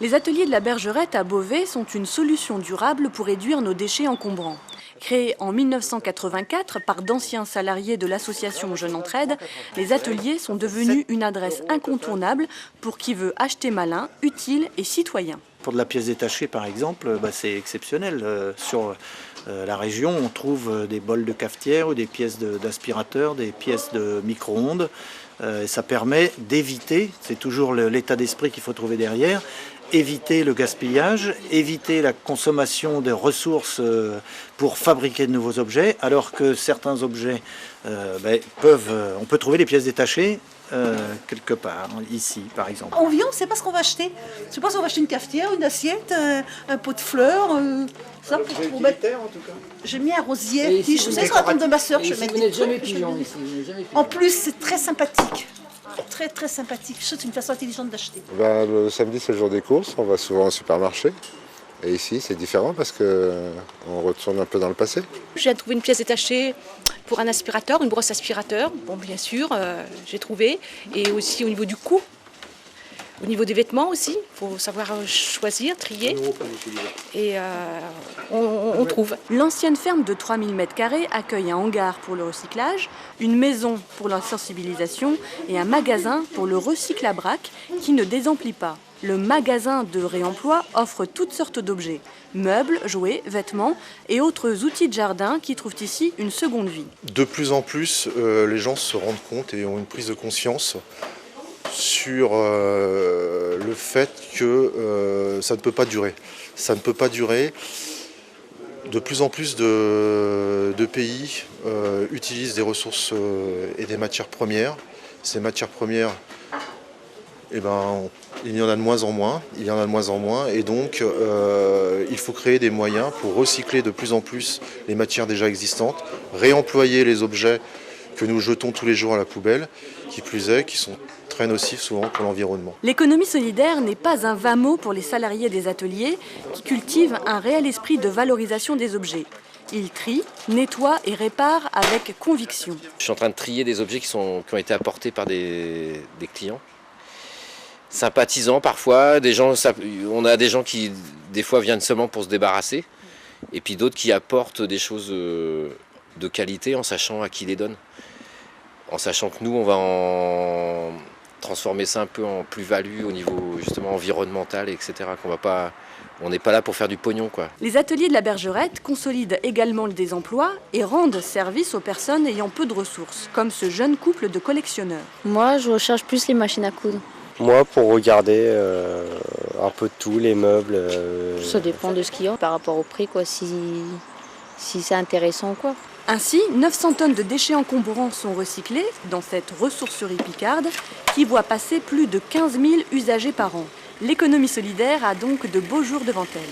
Les ateliers de la Bergerette à Beauvais sont une solution durable pour réduire nos déchets encombrants. Créés en 1984 par d'anciens salariés de l'association Jeune Entraide, les ateliers sont devenus une adresse incontournable pour qui veut acheter malin, utile et citoyen. Pour de la pièce détachée par exemple, c'est exceptionnel. Sur la région, on trouve des bols de cafetière ou des pièces d'aspirateur, des pièces de micro-ondes. Ça permet d'éviter, c'est toujours l'état d'esprit qu'il faut trouver derrière, éviter le gaspillage, éviter la consommation de ressources pour fabriquer de nouveaux objets, alors que certains objets on peut trouver les pièces détachées quelque part, ici par exemple. On vient, on ne sait pas ce qu'on va acheter. Je ne sais pas si on va acheter une cafetière, une assiette, un pot de fleurs. Ça pour mettre... en tout cas. J'ai mis un rosier. Je sais sur la table de ma soeur. Je vous n'êtes jamais pigeon ici. En plus, c'est très sympathique. Très très sympathique. C'est une façon intelligente d'acheter. Le samedi, c'est le jour des courses. On va souvent au supermarché. Et ici, c'est différent parce qu'on retourne un peu dans le passé. J'ai trouvé une pièce détachée pour un aspirateur, une brosse aspirateur. Bon, bien sûr, j'ai trouvé. Et aussi au niveau du coût. Au niveau des vêtements aussi, il faut savoir choisir, trier. Et on trouve. L'ancienne ferme de 3000 m² accueille un hangar pour le recyclage, une maison pour la sensibilisation et un magasin pour le recycle à vrac qui ne désemplit pas. Le magasin de réemploi offre toutes sortes d'objets, meubles, jouets, vêtements et autres outils de jardin qui trouvent ici une seconde vie. De plus en plus, les gens se rendent compte et ont une prise de conscience sur le fait que ça ne peut pas durer. Ça ne peut pas durer. De plus en plus de pays utilisent des ressources et des matières premières. Ces matières premières, il y en a de moins en moins, et donc il faut créer des moyens pour recycler de plus en plus les matières déjà existantes, réemployer les objets que nous jetons tous les jours à la poubelle, qui plus est, qui sont très nocifs souvent pour l'environnement. L'économie solidaire n'est pas un vain mot pour les salariés des ateliers qui cultivent un réel esprit de valorisation des objets. Ils trient, nettoient et réparent avec conviction. Je suis en train de trier des objets qui ont été apportés par des clients. Sympathisants parfois, on a des gens qui des fois viennent seulement pour se débarrasser, et puis d'autres qui apportent des choses de qualité en sachant à qui les donne. En sachant que nous, on va en transformer ça un peu en plus-value au niveau justement environnemental, etc. On n'est pas là pour faire du pognon, quoi. Les ateliers de la Bergerette consolident également le désemploi et rendent service aux personnes ayant peu de ressources, comme ce jeune couple de collectionneurs. Moi, je recherche plus les machines à coudre. Moi, pour regarder un peu de tout, les meubles. Ça dépend de ce qu'il y a par rapport au prix, quoi, si c'est intéressant, quoi. Ainsi, 900 tonnes de déchets encombrants sont recyclés dans cette ressourcerie picarde qui voit passer plus de 15 000 usagers par an. L'économie solidaire a donc de beaux jours devant elle.